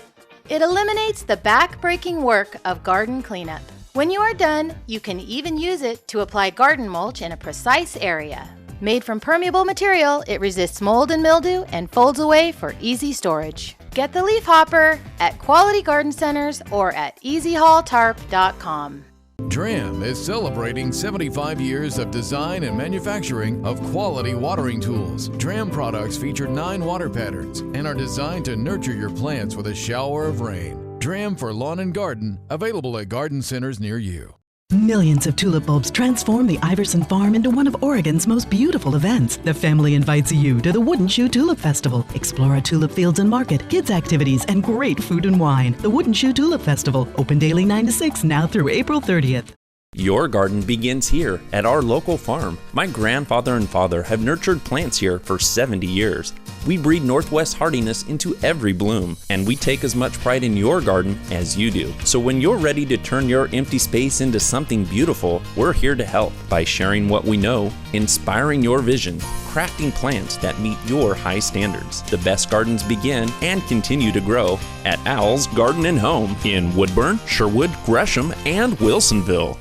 It eliminates the back-breaking work of garden cleanup. When you are done, you can even use it to apply garden mulch in a precise area. Made from permeable material, it resists mold and mildew and folds away for easy storage. Get the Leaf Hopper at Quality Garden Centers or at easyhaultarp.com. DRAM is celebrating 75 years of design and manufacturing of quality watering tools. DRAM products feature 9 water patterns and are designed to nurture your plants with a shower of rain. DRAM for lawn and garden, available at garden centers near you. Millions of tulip bulbs transform the Iverson Farm into one of Oregon's most beautiful events. The family invites you to the Wooden Shoe Tulip Festival. Explore our tulip fields and market, kids activities, and great food and wine. The Wooden Shoe Tulip Festival, open daily 9 to 6, now through April 30th. Your garden begins here at our local farm. My grandfather and father have nurtured plants here for 70 years. We breed Northwest hardiness into every bloom, and we take as much pride in your garden as you do. So when you're ready to turn your empty space into something beautiful, we're here to help by sharing what we know, inspiring your vision, crafting plants that meet your high standards. The best gardens begin and continue to grow at Owl's Garden and Home in Woodburn, Sherwood, Gresham, and Wilsonville.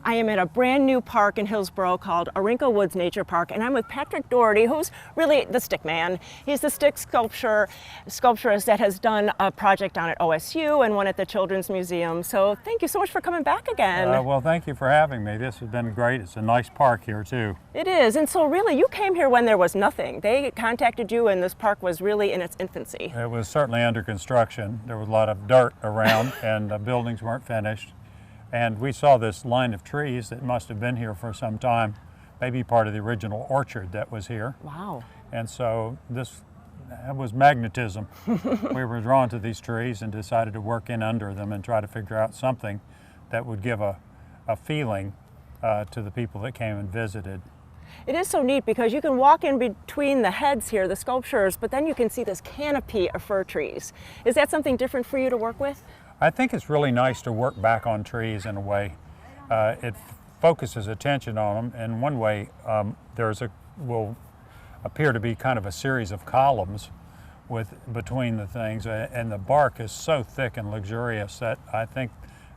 I am at a brand new park in Hillsborough called Arinco Woods Nature Park, and I'm with Patrick Doherty, who's really the stick man. He's the stick sculpturist that has done a project down at OSU and one at the Children's Museum. So thank you so much for coming back again. Well, thank you for having me. This has been great. It's a nice park here too. It is, and so really you came here when there was nothing. They contacted you and this park was really in its infancy. It was certainly under construction. There was a lot of dirt around and the buildings weren't finished. And we saw this line of trees that must have been here for some time, maybe part of the original orchard that was here. Wow. And so that was magnetism. We were drawn to these trees and decided to work in under them and try to figure out something that would give a feeling to the people that came and visited. It is so neat because you can walk in between the heads here, the sculptures, but then you can see this canopy of fir trees. Is that something different for you to work with? I think it's really nice to work back on trees in a way. It focuses attention on them. In one way, will appear to be kind of a series of columns between the things, and the bark is so thick and luxurious that I think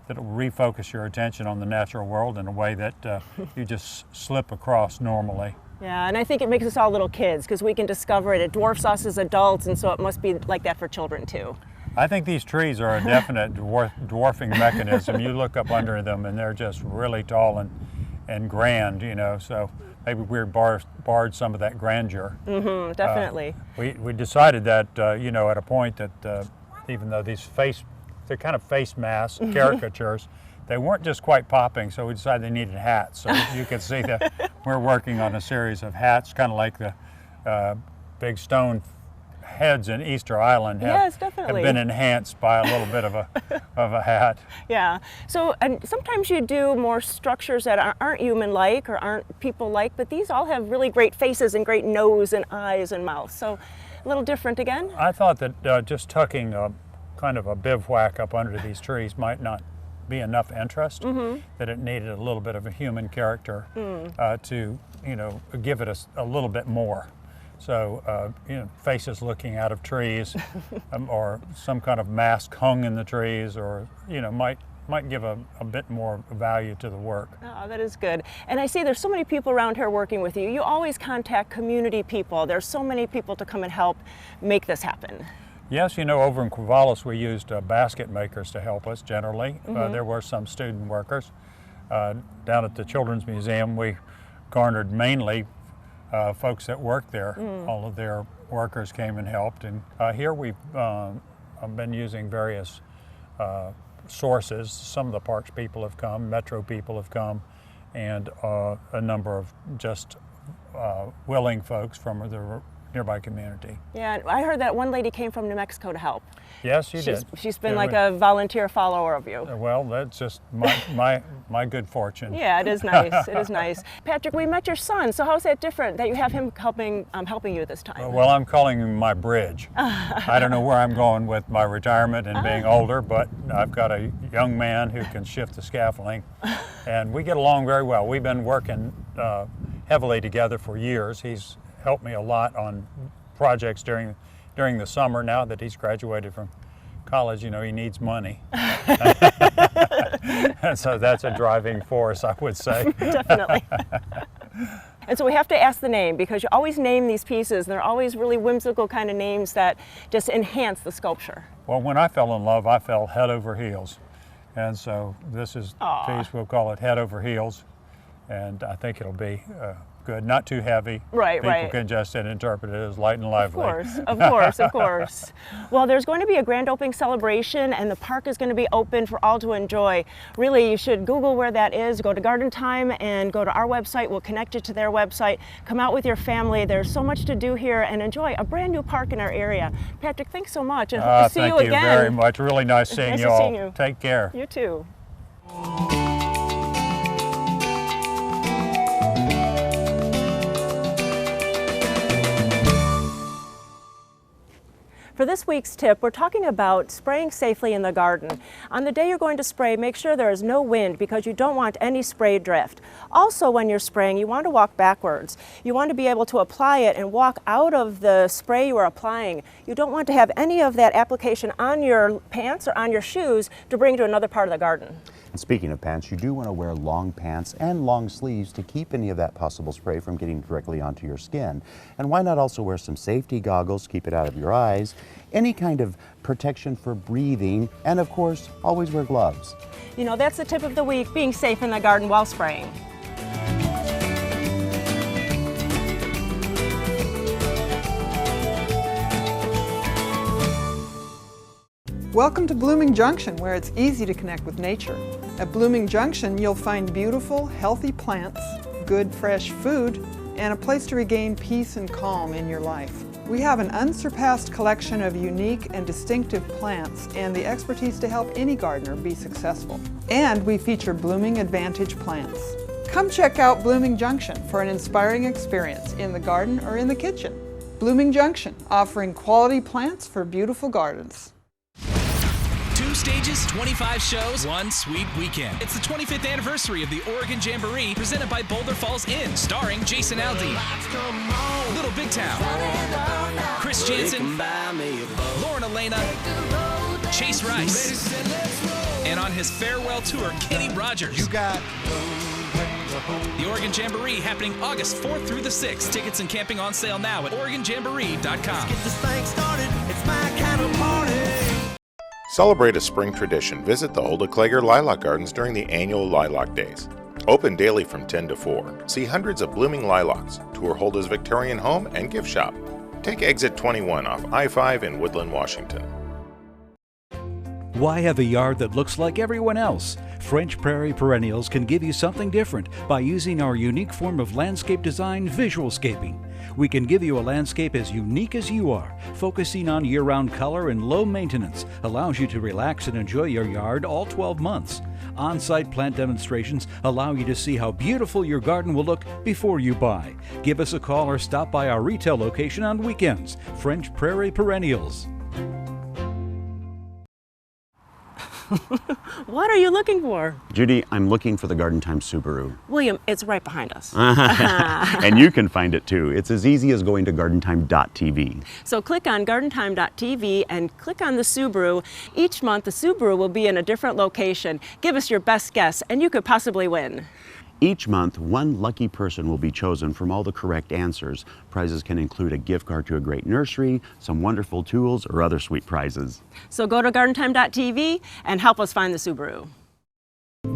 that it will refocus your attention on the natural world in a way that you just slip across normally. Yeah, and I think it makes us all little kids because we can discover it. It dwarfs us as adults, and so it must be like that for children too. I think these trees are a definite dwarfing mechanism. You look up under them and they're just really tall and grand, you know, so maybe we barred some of that grandeur. Mm-hmm, definitely. We decided that, you know, at a point that even though they're kind of face masks, caricatures, they weren't just quite popping, so we decided they needed hats. So you can see that we're working on a series of hats, kind of like the big stone heads in Easter Island have been enhanced by a little bit of a hat. Yeah. So and sometimes you do more structures that aren't human-like or aren't people-like, but these all have really great faces and great nose and eyes and mouth. So a little different again. I thought that just tucking kind of a bivouac up under these trees might not be enough interest, that it needed a little bit of a human character to, you know, give it a little bit more. So, you know, faces looking out of trees or some kind of mask hung in the trees, or, you know, might give a bit more value to the work. Oh, that is good. And I see there's so many people around here working with you. You always contact community people. There's so many people to come and help make this happen. Yes, you know, over in Corvallis we used basket makers to help us generally. There were some student workers. Down at the Children's Museum we garnered mainly folks that work there. All of their workers came and helped. And here we've been using various sources. Some of the parks people have come, Metro people have come, and a number of just willing folks from the nearby community. Yeah, I heard that one lady came from New Mexico to help. Yes, she did. She's been like a volunteer follower of you. Well, that's just my good fortune. Yeah, it is nice. It is nice. Patrick, we met your son, so how's that different that you have him helping you this time? Well, I'm calling him my bridge. I don't know where I'm going with my retirement and being older, but I've got a young man who can shift the scaffolding, and we get along very well. We've been working heavily together for years. He's helped me a lot on projects during the summer. Now that he's graduated from college, you know, he needs money. And so that's a driving force, I would say. Definitely. And so we have to ask the name, because you always name these pieces, and they're always really whimsical kind of names that just enhance the sculpture. Well, when I fell in love, I fell head over heels. And so this is a piece, we'll call it Head Over Heels. And I think it'll be good, not too heavy. Right, People can just interpret it as light and lively. Of course, of course. Well, there's going to be a grand opening celebration, and the park is going to be open for all to enjoy. Really, you should Google where that is, go to Garden Time, and go to our website. We'll connect you to their website. Come out with your family. There's so much to do here, and enjoy a brand new park in our area. Patrick, thanks so much, and hope to see you again. Thank you very much. Really nice seeing you all. Seeing you. Take care. You too. For this week's tip, we're talking about spraying safely in the garden. On the day you're going to spray, make sure there is no wind, because you don't want any spray drift. Also, when you're spraying, you want to walk backwards. You want to be able to apply it and walk out of the spray you are applying. You don't want to have any of that application on your pants or on your shoes to bring to another part of the garden. And speaking of pants, you do want to wear long pants and long sleeves to keep any of that possible spray from getting directly onto your skin. And why not also wear some safety goggles, keep it out of your eyes, any kind of protection for breathing, and of course, always wear gloves. You know, that's the tip of the week, being safe in the garden while spraying. Welcome to Blooming Junction, where it's easy to connect with nature. At Blooming Junction, you'll find beautiful, healthy plants, good, fresh food, and a place to regain peace and calm in your life. We have an unsurpassed collection of unique and distinctive plants and the expertise to help any gardener be successful. And we feature Blooming Advantage plants. Come check out Blooming Junction for an inspiring experience in the garden or in the kitchen. Blooming Junction, offering quality plants for beautiful gardens. 2 stages, 25 shows, one sweet weekend. It's the 25th anniversary of the Oregon Jamboree, presented by Boulder Falls Inn, starring Jason Aldean, Little Big Town, Chris Jansen, Lauren Elena, Chase Rice, and on his farewell tour, Kenny Rogers. The Oregon Jamboree happening August 4th through the 6th. Tickets and camping on sale now at OregonJamboree.com. Get this thing started, it's my kind of party. Celebrate a spring tradition. Visit the Hulda Klager Lilac Gardens during the annual Lilac Days. Open daily from 10 to 4. See hundreds of blooming lilacs. Tour Hulda's Victorian home and gift shop. Take exit 21 off I-5 in Woodland, Washington. Why have a yard that looks like everyone else? French Prairie Perennials can give you something different by using our unique form of landscape design, visualscaping. We can give you a landscape as unique as you are. Focusing on year-round color and low maintenance allows you to relax and enjoy your yard all 12 months. On-site plant demonstrations allow you to see how beautiful your garden will look before you buy. Give us a call or stop by our retail location on weekends. French Prairie Perennials. What are you looking for? Judy, I'm looking for the Garden Time Subaru. William, it's right behind us. And you can find it too. It's as easy as going to gardentime.tv. So click on gardentime.tv and click on the Subaru. Each month the Subaru will be in a different location. Give us your best guess and you could possibly win. Each month, one lucky person will be chosen from all the correct answers. Prizes can include a gift card to a great nursery, some wonderful tools, or other sweet prizes. So go to gardentime.tv and help us find the Subaru.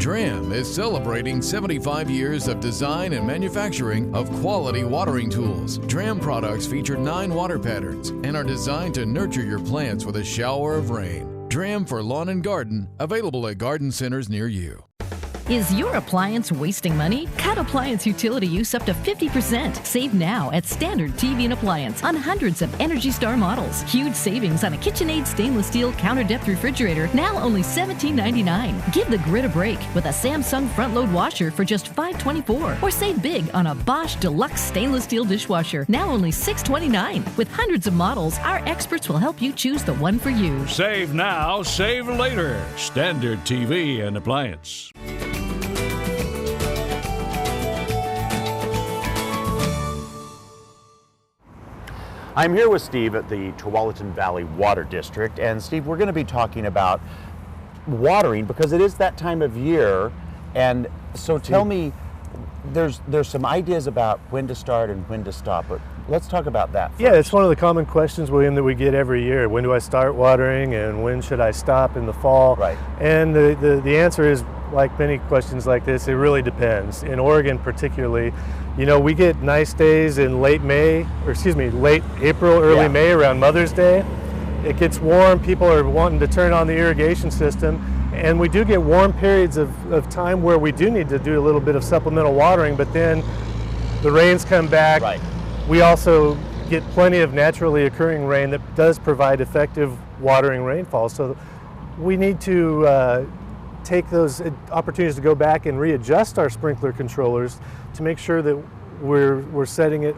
Dram is celebrating 75 years of design and manufacturing of quality watering tools. Dram products feature 9 water patterns and are designed to nurture your plants with a shower of rain. Dram for lawn and garden, available at garden centers near you. Is your appliance wasting money? Cut appliance utility use up to 50%. Save now at Standard TV and Appliance on hundreds of Energy Star models. Huge savings on a KitchenAid stainless steel counter depth refrigerator, now only $17.99. Give the grid a break with a Samsung front load washer for just $5.24. Or save big on a Bosch Deluxe stainless steel dishwasher, now only $6.29. With hundreds of models, our experts will help you choose the one for you. Save now, save later. Standard TV and Appliance. I'm here with Steve at the Tualatin Valley Water District, and Steve, we're going to be talking about watering because it is that time of year. And so tell me, there's some ideas about when to start and when to stop, but let's talk about that first. Yeah, it's one of the common questions, William, that we get every year. When do I start watering and when should I stop in the fall? Right. And the answer is, like many questions like this, it really depends. In Oregon particularly, you know, we get nice days in late April, early May around Mother's Day. It gets warm, people are wanting to turn on the irrigation system, and we do get warm periods of time where we do need to do a little bit of supplemental watering, but then the rains come back. Right. We also get plenty of naturally occurring rain that does provide effective watering rainfall. So we need to take those opportunities to go back and readjust our sprinkler controllers to make sure that we're setting it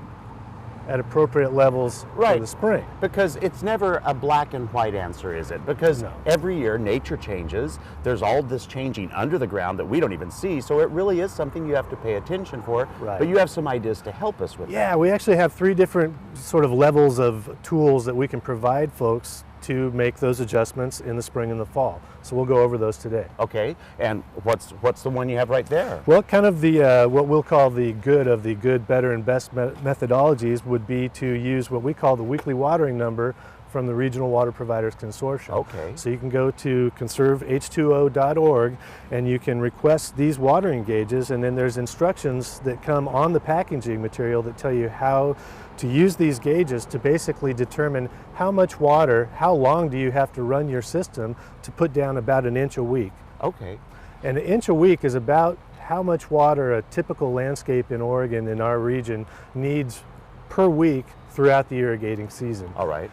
at appropriate levels for the spring. Because it's never a black and white answer, is it? Because every year nature changes. There's all this changing under the ground that we don't even see, so it really is something you have to pay attention for. Right. But you have some ideas to help us with that. Yeah, we actually have 3 different sort of levels of tools that we can provide folks to make those adjustments in the spring and the fall. So we'll go over those today. Okay, and what's the one you have right there? Well, kind of the what we'll call the good of the good, better, and best methodologies would be to use what we call the weekly watering number from the Regional Water Providers Consortium. Okay. So you can go to conserveh2o.org and you can request these watering gauges, and then there's instructions that come on the packaging material that tell you how to use these gauges to basically determine how much water, how long do you have to run your system to put down about an inch a week. Okay. And an inch a week is about how much water a typical landscape in Oregon in our region needs per week throughout the irrigating season. All right.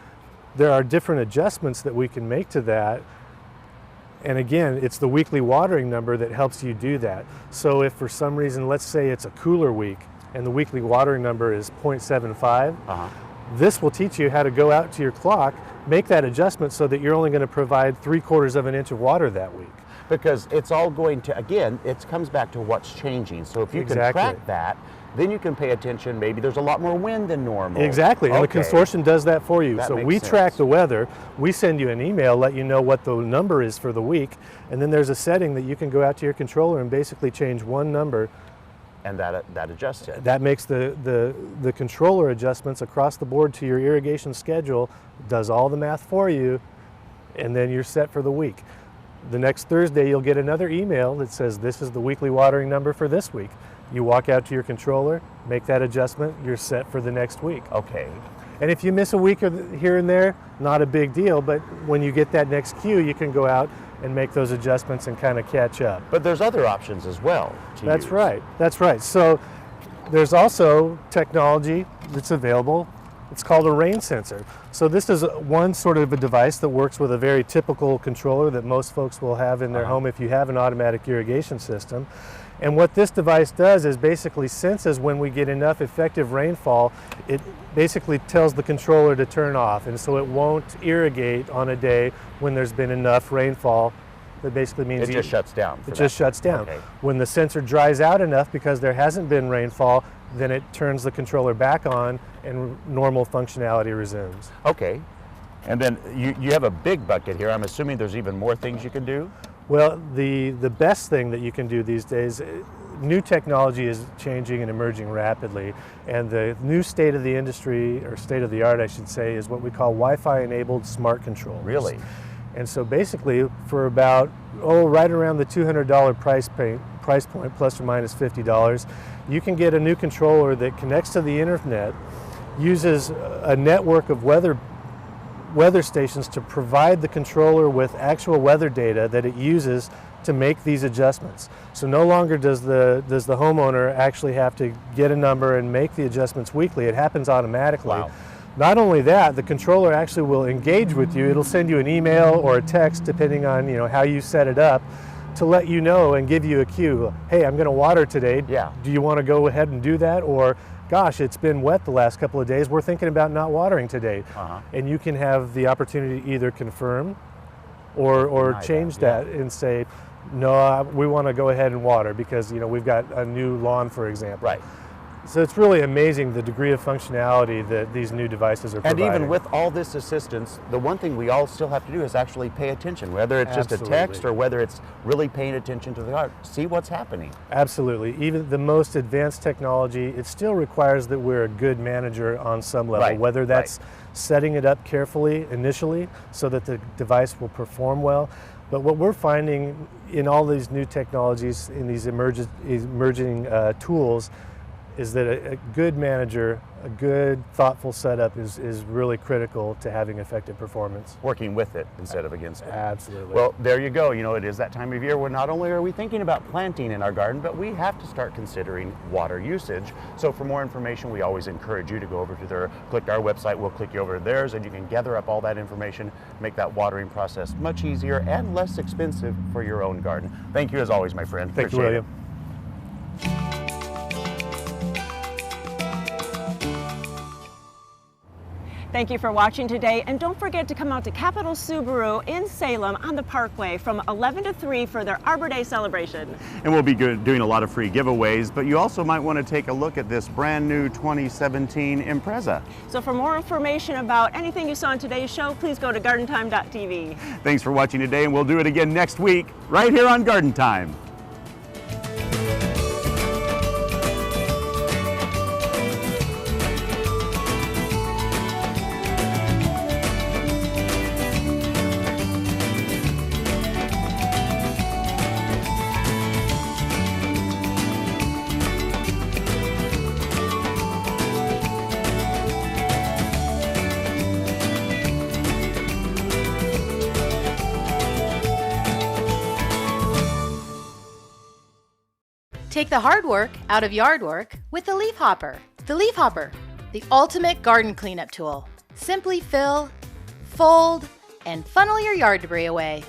There are different adjustments that we can make to that. And again, it's the weekly watering number that helps you do that. So if for some reason, let's say it's a cooler week, and the weekly watering number is 0.75, this will teach you how to go out to your clock, make that adjustment so that you're only going to provide 3/4 of an inch of water that week. Because it's all going to, again, it comes back to what's changing. So if you can track that, then you can pay attention. Maybe there's a lot more wind than normal. Exactly, and the consortium does that for you. So we track the weather, we send you an email, let you know what the number is for the week, and then there's a setting that you can go out to your controller and basically change one number. And that adjusts it. That makes the controller adjustments across the board to your irrigation schedule, does all the math for you, and then you're set for the week. The next Thursday you'll get another email that says this is the weekly watering number for this week. You walk out to your controller, make that adjustment, you're set for the next week. Okay. And if you miss a week here and there, not a big deal, but when you get that next cue, you can go out and make those adjustments and kind of catch up. But there's other options as well to That's use. right, that's right. So there's also technology that's available. It's called a rain sensor. So this is one sort of a device that works with a very typical controller that most folks will have in their home if you have an automatic irrigation system. And what this device does is basically senses when we get enough effective rainfall, it basically tells the controller to turn off. And so it won't irrigate on a day when there's been enough rainfall. That basically means it just shuts down. It just shuts down. Okay. When the sensor dries out enough because there hasn't been rainfall, then it turns the controller back on and normal functionality resumes. Okay. And then you have a big bucket here. I'm assuming there's even more things you can do? Well, the best thing that you can do these days, new technology is changing and emerging rapidly, and the new state of the industry, or state of the art I should say, is what we call Wi-Fi enabled smart controllers. Really? And so basically for about, right around the $200 price point, plus or minus $50, you can get a new controller that connects to the internet, uses a network of weather stations to provide the controller with actual weather data that it uses to make these adjustments. So no longer does the homeowner actually have to get a number and make the adjustments weekly. It happens automatically. Wow. Not only that, the controller actually will engage with you. It'll send you an email or a text, depending on how you set it up, to let you know and give you a cue. Hey, I'm going to water today. Yeah. Do you want to go ahead and do that? Or, gosh, it's been wet the last couple of days. We're thinking about not watering today. And you can have the opportunity to either confirm or change that and say, no, we want to go ahead and water because we've got a new lawn, for example. Right. So it's really amazing the degree of functionality that these new devices are providing. And even with all this assistance, the one thing we all still have to do is actually pay attention, whether it's just a text or whether it's really paying attention to the art. See what's happening. Absolutely. Even the most advanced technology, it still requires that we're a good manager on some level, whether that's setting it up carefully initially so that the device will perform well. But what we're finding in all these new technologies, in these emerging tools, is that a good manager, a good thoughtful setup is really critical to having effective performance. Working with it instead of against it. Absolutely. Well, there you go. It is that time of year where not only are we thinking about planting in our garden, but we have to start considering water usage. So for more information, we always encourage you to go over to click our website, we'll click you over to theirs, and you can gather up all that information, make that watering process much easier and less expensive for your own garden. Thank you as always, my friend. Thank you, William. Thank you for watching today, and don't forget to come out to Capital Subaru in Salem on the Parkway from 11 to 3 for their Arbor Day celebration. And we'll be doing a lot of free giveaways, but you also might want to take a look at this brand new 2017 Impreza. So for more information about anything you saw in today's show, please go to gardentime.tv. Thanks for watching today, and we'll do it again next week right here on Garden Time. Take the hard work out of yard work with the Leaf Hopper. The Leaf Hopper, the ultimate garden cleanup tool. Simply fill, fold, and funnel your yard debris away.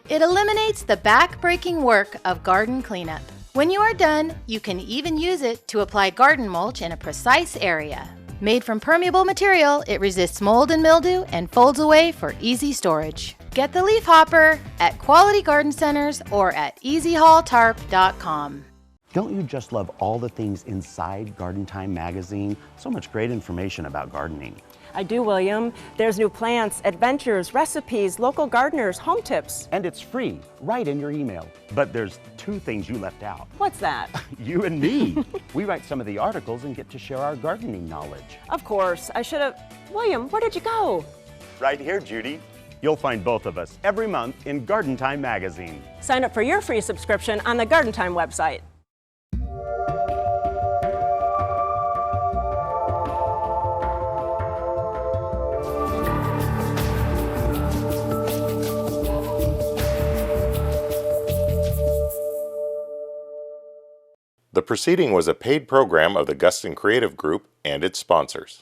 It eliminates the back-breaking work of garden cleanup. When you are done, you can even use it to apply garden mulch in a precise area. Made from permeable material, it resists mold and mildew and folds away for easy storage. Get the Leaf Hopper at Quality Garden Centers or at easyhaultarp.com. Don't you just love all the things inside Garden Time magazine? So much great information about gardening. I do, William. There's new plants, adventures, recipes, local gardeners, home tips. And it's free, right in your email. But there's two things you left out. What's that? You and me. We write some of the articles and get to share our gardening knowledge. Of course. I should have... William, where did you go? Right here, Judy. You'll find both of us every month in Garden Time magazine. Sign up for your free subscription on the Garden Time website. The proceeding was a paid program of the Guston Creative Group and its sponsors.